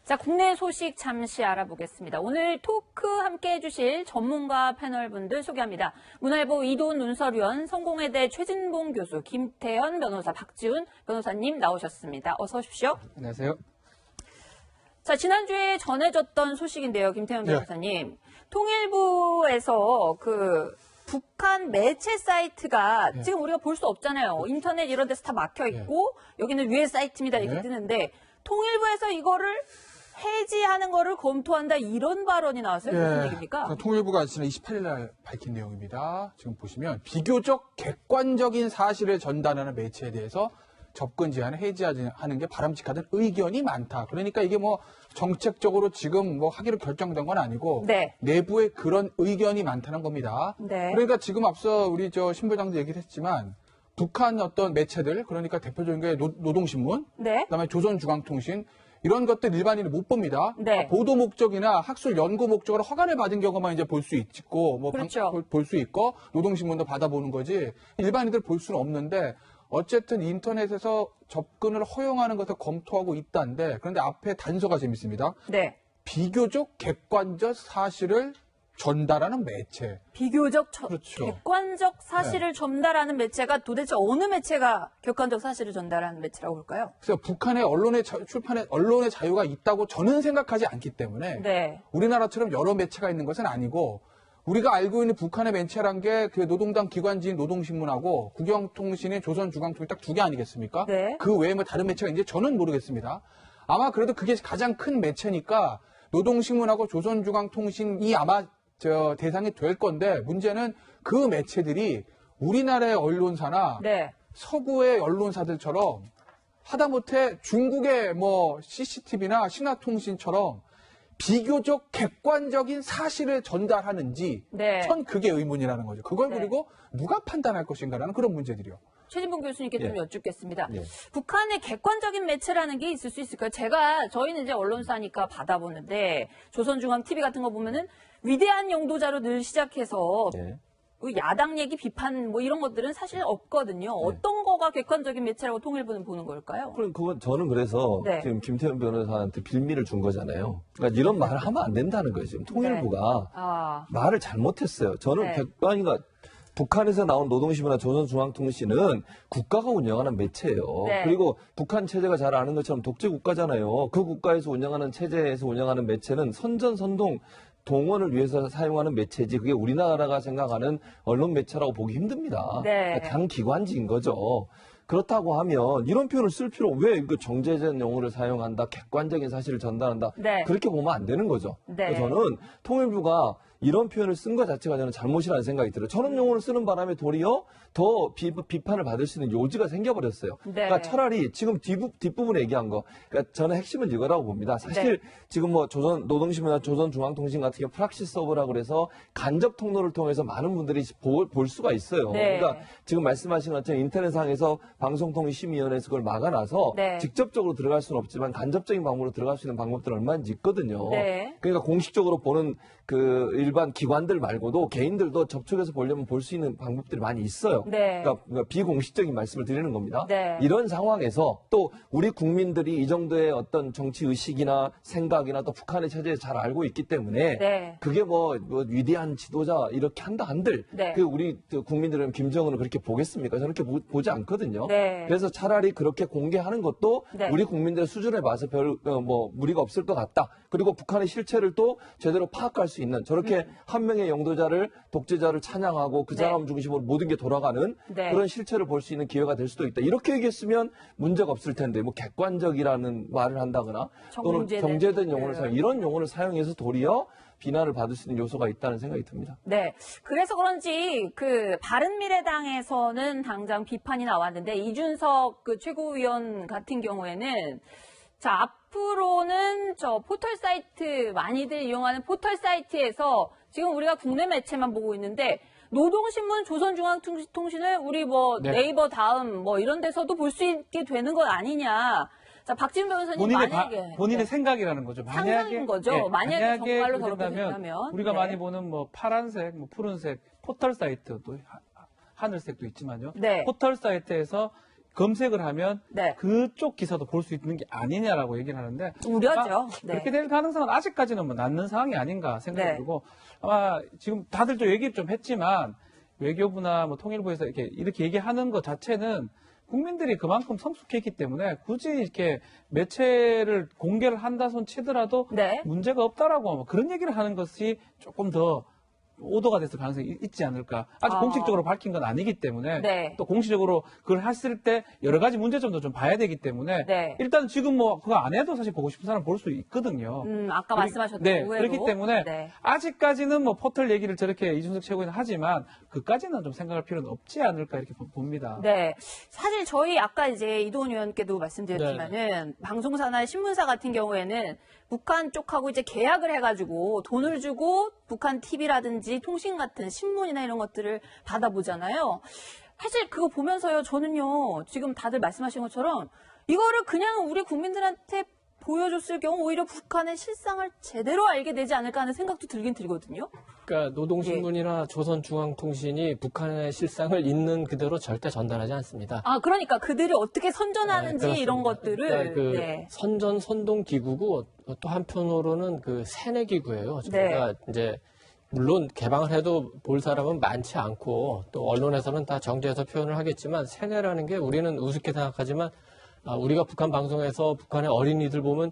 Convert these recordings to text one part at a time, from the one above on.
자, 국내 소식 잠시 알아보겠습니다. 오늘 토크 함께 해주실 전문가 패널분들 소개합니다. 문화일보 이도훈 논설위원, 성공회대 최진봉 교수, 김태현 변호사, 박지훈 변호사님 나오셨습니다. 어서 오십시오. 안녕하세요. 자, 지난주에 전해졌던 소식인데요, 김태현 변호사님. 통일부에서 북한 매체 사이트가 지금 우리가 볼 수 없잖아요. 인터넷 이런 데서 다 막혀 있고 여기는 유해 사이트입니다 이렇게 뜨는데 통일부에서 이거를 해지하는 거를 검토한다 이런 발언이 나왔어요. 무슨 얘기입니까? 통일부가 지난 28일 날 밝힌 내용입니다. 지금 보시면 비교적 객관적인 사실을 전달하는 매체에 대해서 접근 제한을 해지하는 게 바람직하다는 의견이 많다. 그러니까 이게 뭐 정책적으로 지금 뭐 하기로 결정된 건 아니고 내부에 그런 의견이 많다는 겁니다. 그러니까 지금 앞서 우리 신부장도 얘기를 했지만 북한 어떤 매체들 그러니까 대표적인 게 노동신문, 그다음에 조선중앙통신 이런 것들 일반인은 못 봅니다. 보도 목적이나 학술 연구 목적으로 허가를 받은 경우만 이제 볼 수 있고, 볼 수 있고, 노동신문도 받아보는 거지, 일반인들 볼 수는 없는데, 어쨌든 인터넷에서 접근을 허용하는 것을 검토하고 있다는데, 그런데 앞에 단서가 재밌습니다. 비교적 객관적 사실을 전달하는 매체. 비교적 객관적 사실을 전달하는 매체가 도대체 어느 매체가 객관적 사실을 전달하는 매체라고 볼까요? 그래서 북한의 출판의 언론의 자유가 있다고 저는 생각하지 않기 때문에 우리나라처럼 여러 매체가 있는 것은 아니고 우리가 알고 있는 북한의 매체란 게 그 노동당 기관지인 노동신문하고 국영통신의 조선중앙통신 딱 두 개 아니겠습니까? 그 외에 뭐 다른 매체가 있는지 저는 모르겠습니다. 아마 그래도 그게 가장 큰 매체니까 노동신문하고 조선중앙통신이 아마 대상이 될 건데 문제는 그 매체들이 우리나라의 언론사나 서구의 언론사들처럼 하다못해 중국의 뭐 CCTV나 신화통신처럼 비교적 객관적인 사실을 전달하는지 전 그게 의문이라는 거죠. 그걸 그리고 누가 판단할 것인가라는 그런 문제들이요. 최진봉 교수님께 좀 여쭙겠습니다. 북한의 객관적인 매체라는 게 있을 수 있을까요? 저희는 이제 언론사니까 받아보는데 조선중앙 TV 같은 거 보면은 위대한 영도자로 늘 시작해서 야당 얘기 비판 뭐 이런 것들은 사실 없거든요. 어떤 거가 객관적인 매체라고 통일부는 보는 걸까요? 그건 저는 그래서 지금 김태현 변호사한테 빌미를 준 거잖아요. 그러니까 이런 말을 하면 안 된다는 거예요. 지금 통일부가 말을 잘못했어요. 저는 객관이가 북한에서 나온 노동신문이나 조선중앙통신은 국가가 운영하는 매체예요. 그리고 북한 체제가 잘 아는 것처럼 독재 국가잖아요. 그 국가에서 운영하는 체제에서 운영하는 매체는 선전선동 동원을 위해서 사용하는 매체지 그게 우리나라가 생각하는 언론 매체라고 보기 힘듭니다. 그냥 기관지인 거죠. 그렇다고 하면 이런 표현을 쓸 필요 왜 정제된 용어를 사용한다, 객관적인 사실을 전달한다 그렇게 보면 안 되는 거죠. 그래서 저는 통일부가 이런 표현을 쓴 것 자체가 저는 잘못이라는 생각이 들어요. 저런 용어를 쓰는 바람에 도리어 더 비판을 받을 수 있는 요지가 생겨버렸어요. 그러니까 차라리 지금 뒷부분에 얘기한 거, 그러니까 저는 핵심은 이거라고 봅니다. 사실 지금 뭐 노동신문이나 조선중앙통신 같은 경우 프락시 서버라고 그래서 간접 통로를 통해서 많은 분들이 볼 수가 있어요. 그러니까 지금 말씀하신 것처럼 인터넷상에서 방송통신심의위원회에서 그걸 막아놔서 직접적으로 들어갈 수는 없지만 간접적인 방법으로 들어갈 수 있는 방법들은 얼마든지 있거든요. 그러니까 공식적으로 보는 그 일반 기관들 말고도 개인들도 접촉해서 보려면 볼 수 있는 방법들이 많이 있어요. 그러니까 비공식적인 말씀을 드리는 겁니다. 이런 상황에서 또 우리 국민들이 이 정도의 어떤 정치 의식이나 생각이나 또 북한의 체제에 잘 알고 있기 때문에 그게 뭐 위대한 지도자 이렇게 한다 한들 그 우리 국민들은 김정은을 그렇게 보겠습니까? 저는 그렇게 보지 않거든요. 그래서 차라리 그렇게 공개하는 것도 우리 국민들의 수준에 봐서 별 무리가 없을 것 같다. 그리고 북한의 실체를 또 제대로 파악할 수 있는 저렇게 한 명의 영도자를 독재자를 찬양하고 그 사람 중심으로 모든 게 돌아가는 그런 실체를 볼 수 있는 기회가 될 수도 있다. 이렇게 얘기했으면 문제가 없을 텐데 뭐 객관적이라는 말을 한다거나 또는 정제된 용어를 이런 용어를 사용해서 도리어 비난을 받을 수 있는 요소가 있다는 생각이 듭니다. 그래서 그런지 바른미래당에서는 당장 비판이 나왔는데 이준석 최고위원 같은 경우에는 앞으로는 포털 사이트 많이들 이용하는 포털 사이트에서 지금 우리가 국내 매체만 보고 있는데 노동신문, 조선중앙통신을 우리 네이버 다음 이런 데서도 볼 수 있게 되는 것 아니냐. 자, 박지훈 변호사님 본인의 생각이라는 거죠. 상상인 거죠. 만약에 정말로 저렇게 된다면 우리가 많이 보는 파란색, 푸른색 포털 사이트도 하늘색도 있지만요. 포털 사이트에서 검색을 하면 네. 그쪽 기사도 볼 수 있는 게 아니냐라고 얘기를 하는데 우려죠. 네. 그렇게 될 가능성은 아직까지는 뭐 낮는 상황이 아닌가 생각이 네. 들고 아마 지금 다들 좀 얘기를 좀 했지만 외교부나 뭐 통일부에서 이렇게 얘기하는 것 자체는 국민들이 그만큼 성숙했기 때문에 굳이 이렇게 매체를 공개를 한다 손 치더라도 네. 문제가 없다라고 뭐 그런 얘기를 하는 것이 조금 더 오도가 됐을 가능성이 있지 않을까. 아직 공식적으로 밝힌 건 아니기 때문에 네. 또 공식적으로 그걸 했을 때 여러 가지 문제점도 좀 봐야 되기 때문에 네. 일단 지금 뭐 그거 안 해도 사실 보고 싶은 사람 볼 수 있거든요. 아까 말씀하셨던 네, 의외로. 그렇기 때문에 네. 아직까지는 뭐 포털 얘기를 저렇게 이준석 최고위는 하지만 그까지는 좀 생각할 필요는 없지 않을까 이렇게 봅니다. 네. 사실 저희 아까 이제 이도훈 의원께도 말씀드렸지만은 방송사나 신문사 같은 경우에는 북한 쪽하고 이제 계약을 해가지고 돈을 주고 북한 TV라든지 통신 같은 신문이나 이런 것들을 받아보잖아요. 사실 그거 보면서요, 저는요, 지금 다들 말씀하신 것처럼 이거를 그냥 우리 국민들한테 보여줬을 경우 오히려 북한의 실상을 제대로 알게 되지 않을까 하는 생각도 들긴 들거든요. 그러니까 노동신문이나 조선중앙통신이 북한의 실상을 있는 그대로 절대 전달하지 않습니다. 아, 그러니까 그들이 어떻게 선전하는지 네, 이런 그렇습니다. 것들을. 그러니까 그 네. 선전 선동 기구고 또 한편으로는 그 세뇌 기구예요. 저희가 이제 물론 개방을 해도 볼 사람은 많지 않고 또 언론에서는 다 정제해서 표현을 하겠지만 세뇌라는 게 우리는 우습게 생각하지만 우리가 북한 방송에서 북한의 어린이들 보면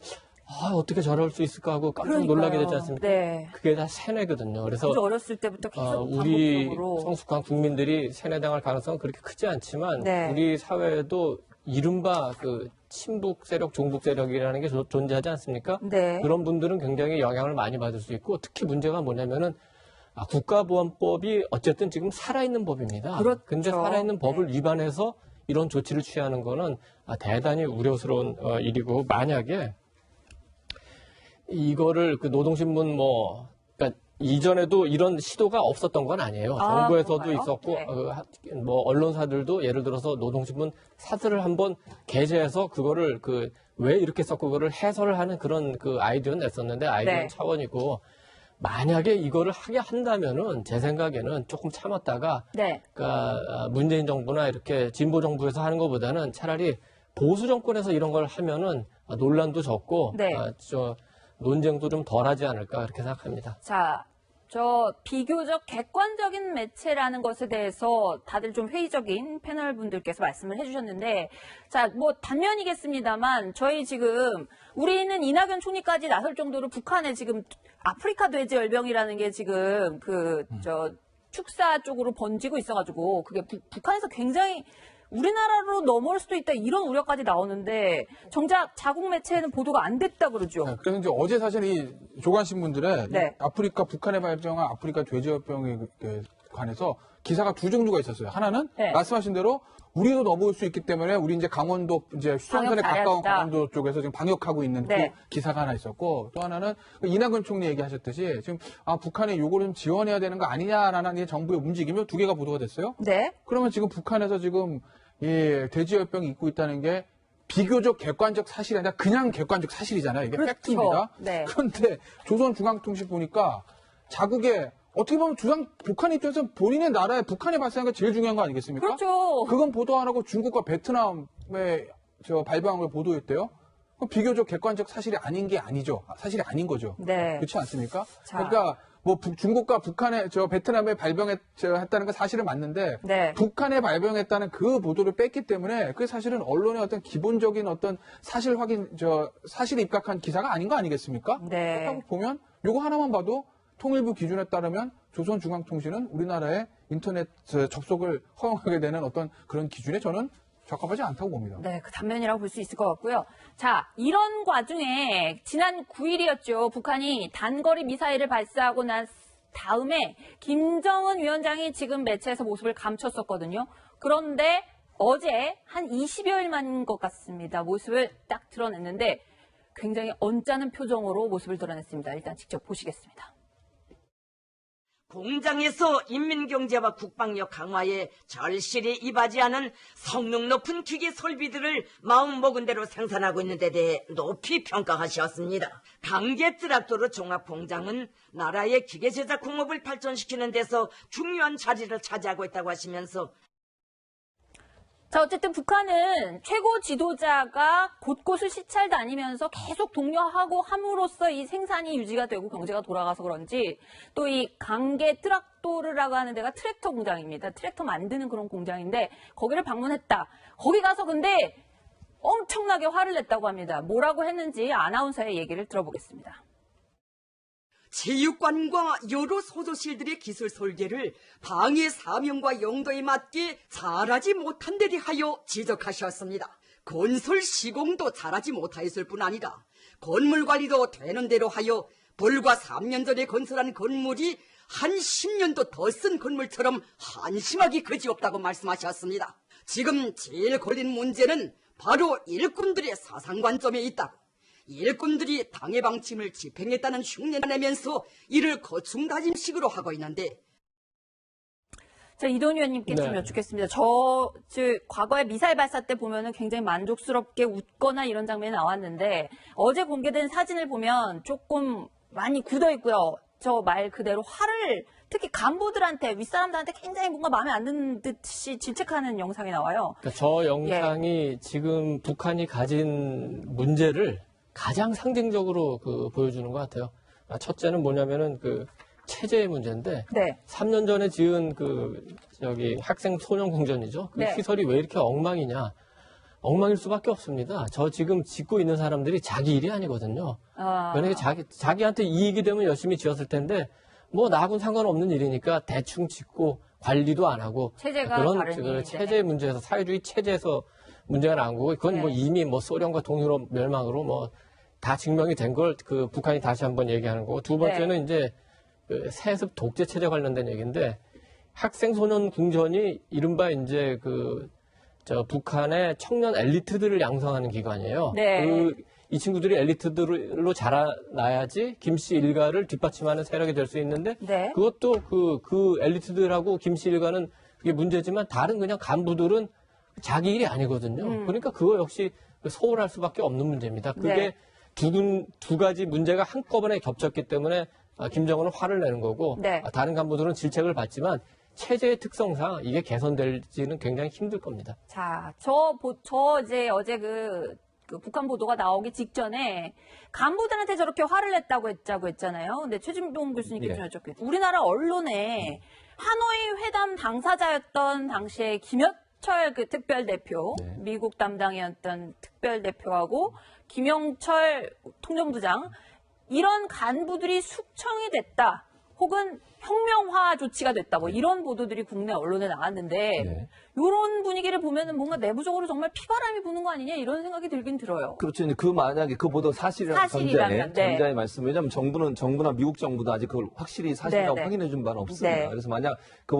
어떻게 저럴 수 있을까 하고 깜짝 놀라게 되지 않습니까? 네. 그게 다 세뇌거든요. 그래서 아주 어렸을 때부터 계속 우리 반복적으로. 성숙한 국민들이 세뇌당할 가능성은 그렇게 크지 않지만 네. 우리 사회에도 이른바 그 친북 세력, 종북 세력이라는 게 존재하지 않습니까? 네. 그런 분들은 굉장히 영향을 많이 받을 수 있고 특히 문제가 뭐냐면은 국가보안법이 어쨌든 지금 살아있는 법입니다. 그렇죠. 근데 살아있는 법을 위반해서 이런 조치를 취하는 거는 대단히 우려스러운 일이고 만약에 이거를 그 노동신문 그러니까 이전에도 이런 시도가 없었던 건 아니에요. 정부에서도 그런가요? 있었고 네. 언론사들도 예를 들어서 노동신문 사설을 한번 게재해서 그거를 왜 이렇게 썼고 그거를 해설을 하는 그런 그 아이디어는 냈었는데 아이디어는 네. 차원이고 만약에 이거를 하게 한다면은 제 생각에는 조금 참았다가 네. 그러니까 문재인 정부나 이렇게 진보 정부에서 하는 것보다는 차라리 보수 정권에서 이런 걸 하면은 논란도 적고 네. 논쟁도 좀 덜하지 않을까 그렇게 생각합니다. 자, 저 비교적 객관적인 매체라는 것에 대해서 다들 좀 회의적인 패널 분들께서 말씀을 해주셨는데, 자, 뭐 단면이겠습니다만 저희 지금 우리는 이낙연 총리까지 나설 정도로 북한에 지금 아프리카 돼지 열병이라는 게 지금 축사 쪽으로 번지고 있어가지고 그게 북한에서 굉장히 우리나라로 넘어올 수도 있다 이런 우려까지 나오는데 정작 자국 매체에는 보도가 안 됐다 그러죠. 네, 그래서 이제 어제 사실 이 조간신문들에 네. 북한에 발병한 아프리카 돼지열병에 관해서 기사가 두 종류가 있었어요. 하나는 네. 말씀하신 대로 우리도 넘어올 수 있기 때문에 우리 이제 강원도 이제 수성선에 방역 가까운 잘해야겠다. 강원도 쪽에서 지금 방역하고 있는 네. 그 기사가 하나 있었고 또 하나는 이낙연 총리 얘기하셨듯이 지금 북한에 요거를 좀 지원해야 되는 거 아니냐라는 정부의 움직임이 두 개가 보도가 됐어요. 네. 그러면 지금 북한에서 지금 이 돼지열병이 있고 있다는 게 비교적 객관적 사실이 아니라 그냥 객관적 사실이잖아요. 이게 그렇죠. 팩트입니다. 네. 그런데 조선중앙통신 보니까 자국의 어떻게 보면 북한 입장에서 본인의 나라에 북한이 발생한 게 제일 중요한 거 아니겠습니까? 그렇죠. 그건 보도 안 하고 중국과 베트남에 발병한 걸 보도했대요. 그럼 비교적 객관적 사실이 아닌 게 아니죠. 사실이 아닌 거죠. 네. 그렇지 않습니까? 자. 그러니까 뭐 중국과 북한에 베트남에 발병했다는 건 사실은 맞는데 네. 북한에 발병했다는 그 보도를 뺐기 때문에 그게 사실은 언론의 어떤 기본적인 어떤 사실 확인 사실에 입각한 기사가 아닌 거 아니겠습니까? 네. 그렇다고 보면 요거 하나만 봐도 통일부 기준에 따르면 조선중앙통신은 우리나라의 인터넷 접속을 허용하게 되는 어떤 그런 기준에 저는 적합하지 않다고 봅니다. 네, 그 단면이라고 볼 수 있을 것 같고요. 자, 이런 와중에 지난 9일이었죠. 북한이 단거리 미사일을 발사하고 난 다음에 김정은 위원장이 지금 매체에서 모습을 감췄었거든요. 그런데 어제 한 20여일 만인 것 같습니다. 모습을 딱 드러냈는데 굉장히 언짢은 표정으로 모습을 드러냈습니다. 일단 직접 보시겠습니다. 공장에서 인민경제와 국방력 강화에 절실히 이바지하는 성능 높은 기기 설비들을 마음먹은 대로 생산하고 있는 데 대해 높이 평가하셨습니다. 강제트락토르 종합공장은 나라의 기계제작 공업을 발전시키는 데서 중요한 자리를 차지하고 있다고 하시면서 자, 어쨌든 북한은 최고 지도자가 곳곳을 시찰 다니면서 계속 독려하고 함으로써 이 생산이 유지가 되고 경제가 돌아가서 그런지 또 이 강계 트락토르라고 하는 데가 트랙터 공장입니다. 트랙터 만드는 그런 공장인데 거기를 방문했다. 거기 가서 근데 엄청나게 화를 냈다고 합니다. 뭐라고 했는지 아나운서의 얘기를 들어보겠습니다. 체육관과 여러 소도시들의 기술 설계를 방해 사명과 용도에 맞게 잘하지 못한 데 대하여 지적하셨습니다. 건설 시공도 잘하지 못하였을 뿐 아니라 건물 관리도 되는 대로 하여 불과 3년 전에 건설한 건물이 한 10년도 더 쓴 건물처럼 한심하기 그지없다고 말씀하셨습니다. 지금 제일 걸린 문제는 바로 일꾼들의 사상관점에 있다고. 일꾼들이 당의 방침을 집행했다는 흉내를 내면서 이를 거충다짐식으로 하고 있는데. 자, 이동희 의원님께 좀 여쭙겠습니다. 과거에 미사일 발사 때 보면은 굉장히 만족스럽게 웃거나 이런 장면이 나왔는데 어제 공개된 사진을 보면 조금 많이 굳어 있고요. 저 말 그대로 화를 특히 간부들한테 윗사람들한테 굉장히 뭔가 마음에 안 드는 듯이 질책하는 영상이 나와요. 그러니까 저 영상이 지금 북한이 가진 문제를 가장 상징적으로 보여주는 것 같아요. 첫째는 뭐냐면은 체제의 문제인데, 3년 전에 지은 학생 소년 공전이죠. 그 시설이 왜 이렇게 엉망이냐? 엉망일 수밖에 없습니다. 저 지금 짓고 있는 사람들이 자기 일이 아니거든요. 그러니까 자기한테 이익이 되면 열심히 지었을 텐데, 뭐 나하고는 상관없는 일이니까 대충 짓고 관리도 안 하고 그런 체제의 문제에서 사회주의 체제에서 문제가 난 거고, 그건 뭐 이미 소련과 동유럽 멸망으로 다 증명이 된 걸 북한이 다시 한번 얘기하는 거고, 두 번째는 이제 세습 독재 체제 관련된 얘기인데, 학생 소년 궁전이 이른바 이제 북한의 청년 엘리트들을 양성하는 기관이에요. 이 친구들이 엘리트들로 자라나야지 김씨 일가를 뒷받침하는 세력이 될 수 있는데, 그것도 그 엘리트들하고 김씨 일가는 그게 문제지만 다른 그냥 간부들은 자기 일이 아니거든요. 그러니까 그거 역시 소홀할 수밖에 없는 문제입니다. 그게 두 가지 문제가 한꺼번에 겹쳤기 때문에 김정은은 화를 내는 거고, 다른 간부들은 질책을 받지만 체제의 특성상 이게 개선될지는 굉장히 힘들 겁니다. 자, 이제 어제 북한 보도가 나오기 직전에 간부들한테 저렇게 화를 냈다고 했잖아요. 근데 최진봉 교수님께 좀 여쭙겠습니다. 우리나라 언론에 하노이 회담 당사자였던 당시에 김여철 특별대표, 미국 담당이었던 특별대표하고 김영철 통전부장, 이런 간부들이 숙청이 됐다. 혹은 혁명화 조치가 됐다. 이런 보도들이 국내 언론에 나왔는데, 이런 분위기를 보면은 뭔가 내부적으로 정말 피바람이 부는 거 아니냐 이런 생각이 들긴 들어요. 그렇죠. 이제 만약에 그 보도 사실이라는 전자의 말씀. 왜냐하면 정부나 미국 정부도 아직 그걸 확실히 사실이라고 확인해 준 바는 없습니다. 그래서 만약 그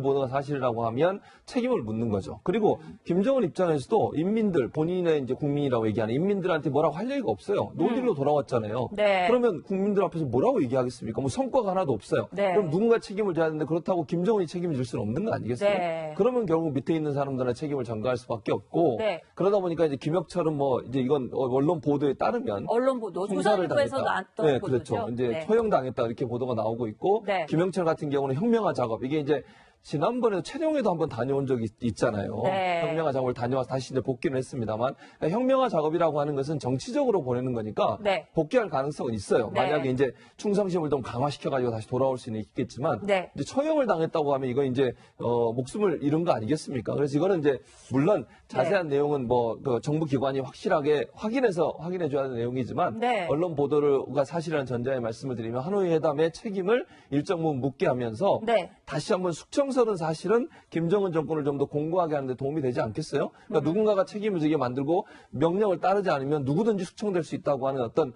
보도가 사실이라고 하면 책임을 묻는 거죠. 그리고 김정은 입장에서도 인민들, 본인의 이제 국민이라고 얘기하는 인민들한테 뭐라고 할 얘기가 없어요. 노딜로 돌아왔잖아요. 그러면 국민들 앞에서 뭐라고 얘기하겠습니까? 뭐 성과가 하나도 없어요. 그럼 누군가 책임을 져야 되는데, 그렇다고 김정은이 책임을 질 수는 없는 거 아니겠어요? 그러면 결국 밑에 있는 사람들은 책임을 전가할 수밖에 없고, 그러다 보니까 이제 김혁철은 이제 이건 언론 보도에 따르면 언론 보도 조선일보에서 나왔던 보도죠. 그렇죠. 이제 처형당했다 이렇게 보도가 나오고 있고, 김영철 같은 경우는 혁명화 작업, 이게 이제 지난번에 채용에도 한번 다녀온 적이 있잖아요. 혁명화 작업을 다녀와서 다시 이제 복귀를 했습니다만, 혁명화 작업이라고 하는 것은 정치적으로 보내는 거니까 복귀할 가능성은 있어요. 만약에 이제 충성심을 좀 강화시켜가지고 다시 돌아올 수는 있겠지만, 이제 처형을 당했다고 하면 이거 이제 목숨을 잃은 거 아니겠습니까? 그래서 이거는 이제 물론 자세한 내용은 그 정부 기관이 확실하게 확인해줘야 하는 내용이지만, 언론 보도가 사실이라는 전자의 말씀을 드리면 하노이 회담의 책임을 일정 부분 묻게 하면서 다시 한번 숙청설은 사실은 김정은 정권을 좀 더 공고하게 하는 데 도움이 되지 않겠어요? 그러니까 누군가가 책임을 지게 만들고 명령을 따르지 않으면 누구든지 숙청될 수 있다고 하는 어떤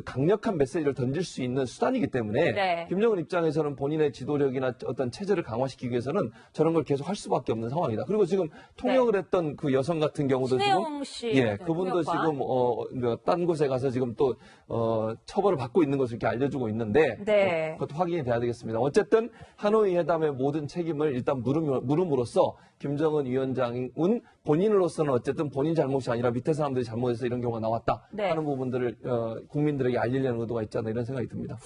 강력한 메시지를 던질 수 있는 수단이기 때문에 김정은 입장에서는 본인의 지도력이나 어떤 체제를 강화시키기 위해서는 저런 걸 계속 할 수밖에 없는 상황이다. 그리고 지금 통역을 했던 그 여성 같은 경우도 지금 그분도 지금 딴 곳에 가서 지금 또 처벌을 받고 있는 것을 이렇게 알려주고 있는데, 그것도 확인이 돼야 되겠습니다. 어쨌든 하노이 회담의 모든 책임을 일단 물음으로써 김정은 위원장은 본인으로서는 어쨌든 본인 잘못이 아니라 밑에 사람들이 잘못해서 이런 경우가 나왔다 네. 하는 부분들을 국민들에게 알리려는 의도가 있지 않나 이런 생각이 듭니다.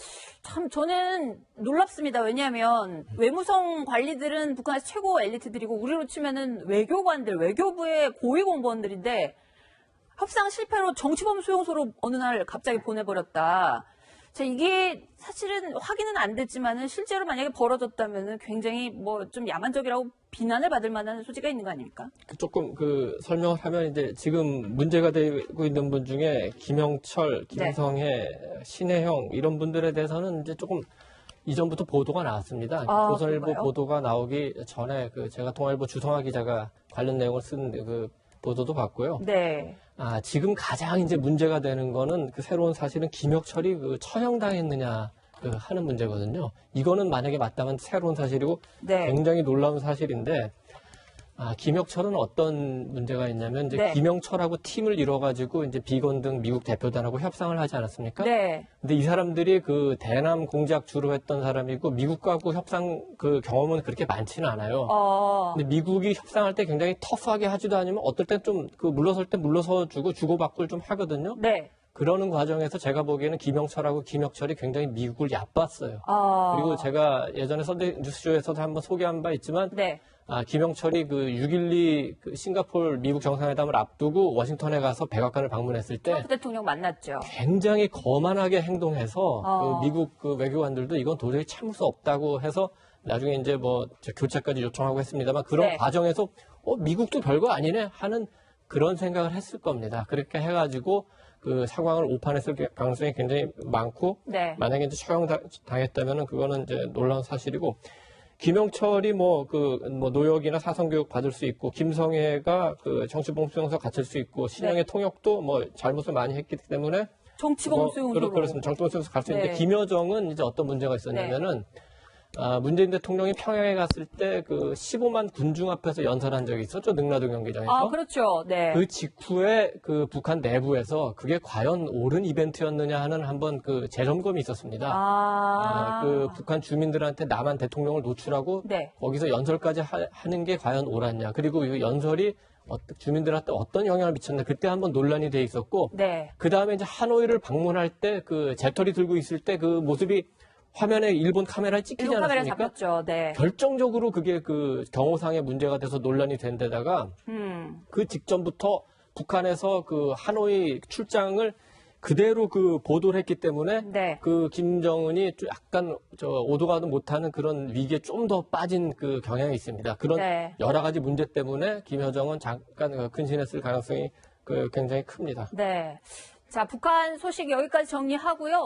참 저는 놀랍습니다. 왜냐하면 외무성 관리들은 북한에서 최고 엘리트들이고 우리로 치면은 외교관들, 외교부의 고위 공무원들인데 협상 실패로 정치범 수용소로 어느 날 갑자기 보내버렸다. 자, 이게 사실은 확인은 안 됐지만은 실제로 만약에 벌어졌다면은 굉장히 뭐 좀 야만적이라고 비난을 받을 만한 소지가 있는 거 아닙니까? 조금 설명을 하면 이제 지금 문제가 되고 있는 분 중에 김영철, 김성혜, 신혜영 이런 분들에 대해서는 이제 조금 이전부터 보도가 나왔습니다. 조선일보 그런가요? 보도가 나오기 전에 제가 동아일보 주성하 기자가 관련 내용을 쓴 보도도 봤고요. 네. 지금 가장 이제 문제가 되는 거는 새로운 사실은 김혁철이 처형당했느냐 하는 문제거든요. 이거는 만약에 맞다면 새로운 사실이고 네. 굉장히 놀라운 사실인데 김혁철은 어떤 문제가 있냐면 이제 네. 김영철하고 팀을 이뤄가지고 이제 비건 등 미국 대표단하고 협상을 하지 않았습니까? 네. 근데 이 사람들이 대남 공작 주로 했던 사람이고 미국하고 협상 경험은 그렇게 많지는 않아요. 근데 미국이 협상할 때 굉장히 터프하게 하지도 않으면 어떨 땐 좀 물러설 때 물러서 주고 주고받고를 좀 하거든요. 네. 그러는 과정에서 제가 보기에는 김영철하고 김혁철이 굉장히 미국을 얕봤어요. 그리고 제가 예전에 선데이 뉴스쇼에서도 한번 소개한 바 있지만 네. 김영철이 6.12 싱가포르 미국 정상회담을 앞두고 워싱턴에 가서 백악관을 방문했을 때 트럼프 대통령 만났죠. 굉장히 거만하게 행동해서 미국 외교관들도 이건 도저히 참을 수 없다고 해서 나중에 이제 교체까지 요청하고 했습니다만 그런 네. 과정에서 미국도 별거 아니네 하는 그런 생각을 했을 겁니다. 그렇게 해가지고 상황을 오판했을 가능성이 굉장히 많고 네. 만약에 이제 처형당했다면은 그거는 이제 놀라운 사실이고 김영철이 노역이나 사성교육 받을 수 있고 김성애가 정치범 수용소 갇힐 수 있고 신영의 통역도 잘못을 많이 했기 때문에 정치범 수용소로. 그렇습니다. 정치범 수용소 갈 수 있는데 네. 김여정은 이제 어떤 문제가 있었냐면은 문재인 대통령이 평양에 갔을 때 15만 군중 앞에서 연설한 적이 있었죠. 능라도 경기장에서. 그렇죠. 네. 그 직후에 북한 내부에서 그게 과연 옳은 이벤트였느냐 하는 한번 재점검이 있었습니다. 북한 주민들한테 남한 대통령을 노출하고 네. 거기서 연설까지 하는 게 과연 옳았냐. 그리고 이 연설이 주민들한테 어떤 영향을 미쳤나. 그때 한번 논란이 돼 있었고. 네. 그 다음에 이제 하노이를 방문할 때 재떨이 들고 있을 때 그 모습이 화면에 일본 카메라에 찍히지 일본 카메라에 않았습니까? 잡혔죠. 네. 결정적으로 그게 경호상의 문제가 돼서 논란이 된 데다가 그 직전부터 북한에서 하노이 출장을 그대로 보도를 했기 때문에 네. 김정은이 약간 오도가도 못하는 그런 위기에 좀 더 빠진 경향이 있습니다. 그런 네. 여러 가지 문제 때문에 김여정은 잠깐 근신했을 가능성이 굉장히 큽니다. 네. 자, 북한 소식 여기까지 정리하고요.